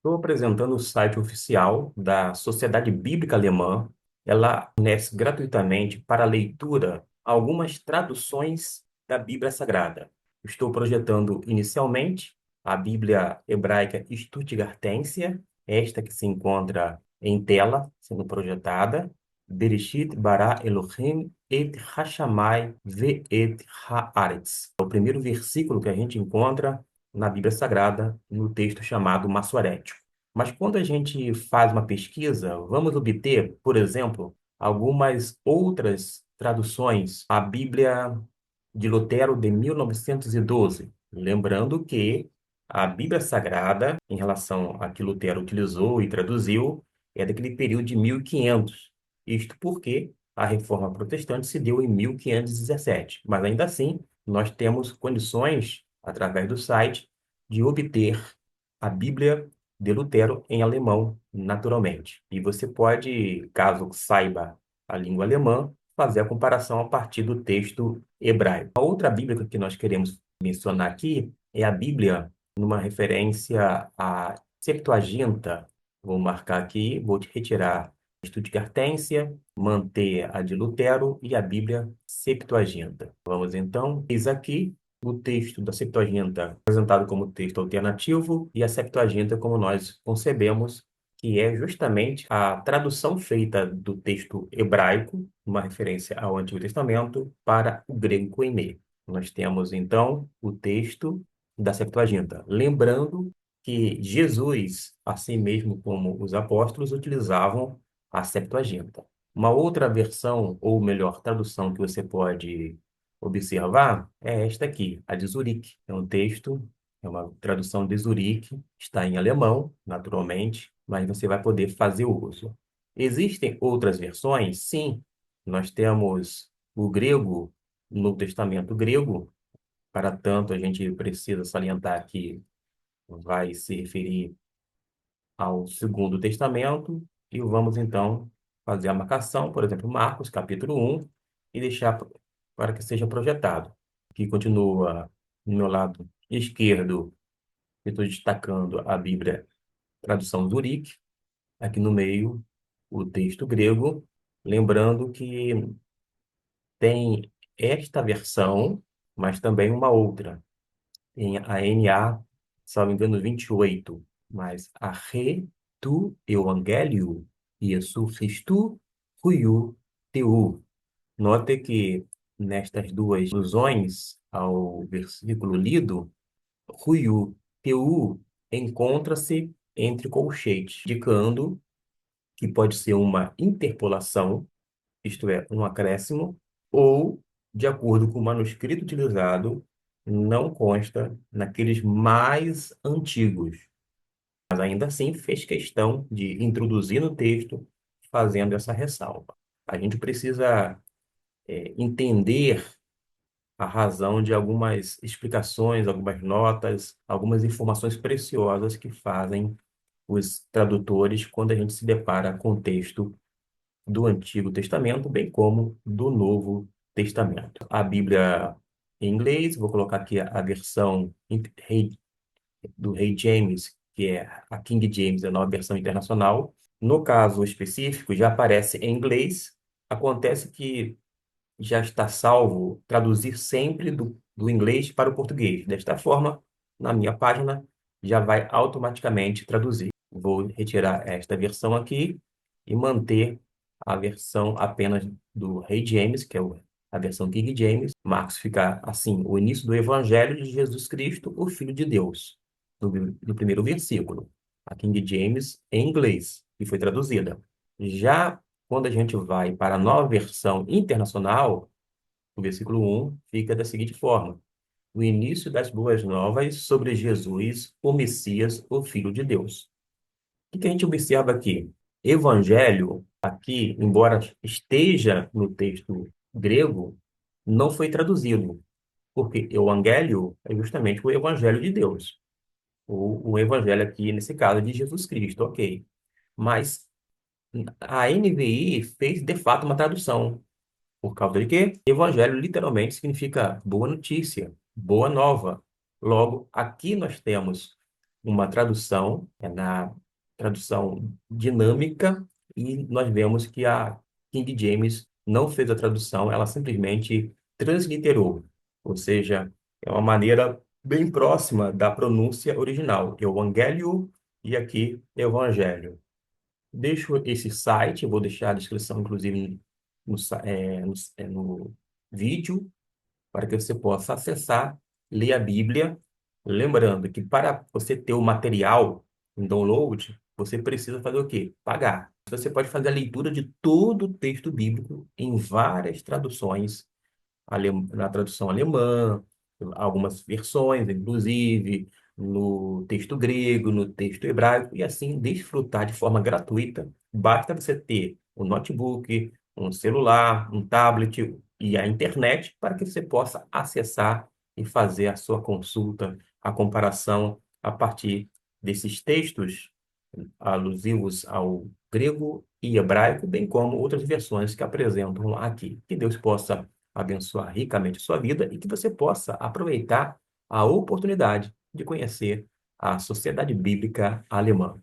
Estou apresentando o site oficial da Sociedade Bíblica Alemã. Ela fornece gratuitamente para leitura algumas traduções da Bíblia Sagrada. Estou projetando inicialmente a Bíblia Hebraica Stuttgartensia, esta que se encontra em tela, sendo projetada. Bereshit bara Elohim et hashamai ve'et haaretz. É o primeiro versículo que a gente encontra na Bíblia Sagrada, no texto chamado Massorético. Mas quando a gente faz uma pesquisa, vamos obter, por exemplo, algumas outras traduções à Bíblia de Lutero de 1912. Lembrando que a Bíblia Sagrada, em relação a que Lutero utilizou e traduziu, é daquele período de 1500. Isto porque a Reforma Protestante se deu em 1517. Mas ainda assim, nós temos condições, através do site, de obter a Bíblia de Lutero em alemão, naturalmente. E você pode, caso saiba a língua alemã, fazer a comparação a partir do texto hebraico. A outra Bíblia que nós queremos mencionar aqui é a Bíblia, numa referência à Septuaginta. Vou marcar aqui, vou te retirar a Stuttgartensia, manter a de Lutero e a Bíblia Septuaginta. Vamos então, eis aqui o texto da Septuaginta apresentado como texto alternativo e a Septuaginta como nós concebemos, que é justamente a tradução feita do texto hebraico, uma referência ao Antigo Testamento, para o grego koiné. Nós temos, então, o texto da Septuaginta. Lembrando que Jesus, assim mesmo como os apóstolos, utilizavam a Septuaginta. Uma outra versão, ou melhor, tradução que você pode observar é esta aqui, a de Zurique. É um texto, é uma tradução de Zurique, está em alemão, naturalmente, mas você vai poder fazer o uso. Existem outras versões? Sim. Nós temos o grego, no Novo Testamento grego, para tanto a gente precisa salientar que vai se referir ao Segundo Testamento, e vamos então fazer a marcação, por exemplo, Marcos, capítulo 1, e deixar para que seja projetado. Aqui continua no meu lado esquerdo, eu estou destacando a Bíblia, tradução Zurique, aqui no meio o texto grego, lembrando que tem esta versão, mas também uma outra, em a NA, salvo engano, 28, mas a Re tu Evangelho, Jesus Christu, Huiu Teu. Note que nestas duas alusões ao versículo lido, Huiu Teu encontra-se entre colchetes, indicando que pode ser uma interpolação, isto é, um acréscimo, ou, de acordo com o manuscrito utilizado, não consta naqueles mais antigos. Mas ainda assim fez questão de introduzir no texto, fazendo essa ressalva. A gente precisa entender a razão de algumas explicações, algumas notas, algumas informações preciosas que fazem os tradutores quando a gente se depara com o texto do Antigo Testamento, bem como do Novo Testamento. A Bíblia em inglês, vou colocar aqui a versão do Rei James, que é a King James, a nova versão internacional. No caso específico, já aparece em inglês. Acontece que já está salvo traduzir sempre do inglês para o português. Desta forma, na minha página, já vai automaticamente traduzir. Vou retirar esta versão aqui e manter a versão apenas do Rei James, que é a versão King James. Marcos fica assim: o início do Evangelho de Jesus Cristo, o Filho de Deus, no primeiro versículo. A King James em inglês, que foi traduzida. Já quando a gente vai para a nova versão internacional, o versículo 1 fica da seguinte forma: o início das boas novas sobre Jesus, o Messias, o Filho de Deus. O que a gente observa aqui? Evangelho, aqui, embora esteja no texto grego, não foi traduzido, porque Evangelho é justamente o Evangelho de Deus, ou o Evangelho aqui, nesse caso, de Jesus Cristo, ok. Mas a NVI fez, de fato, uma tradução. Por causa de quê? Evangelho literalmente significa boa notícia, boa nova. Logo, aqui nós temos uma tradução, é na tradução dinâmica, e nós vemos que a King James não fez a tradução, ela simplesmente transliterou, ou seja, é uma maneira bem próxima da pronúncia original, Evangelho e aqui Evangelho. Deixo esse site, eu vou deixar a descrição, inclusive, no vídeo, para que você possa acessar, ler a Bíblia. Lembrando que para você ter o material em download, você precisa fazer o quê? Pagar. Você pode fazer a leitura de todo o texto bíblico em várias traduções na tradução alemã, algumas versões, inclusive, no texto grego, no texto hebraico, e assim desfrutar de forma gratuita. Basta você ter um notebook, um celular, um tablet e a internet para que você possa acessar e fazer a sua consulta, a comparação a partir desses textos alusivos ao grego e hebraico, bem como outras versões que apresentam aqui. Que Deus possa abençoar ricamente a sua vida e que você possa aproveitar a oportunidade de conhecer a Sociedade Bíblica Alemã.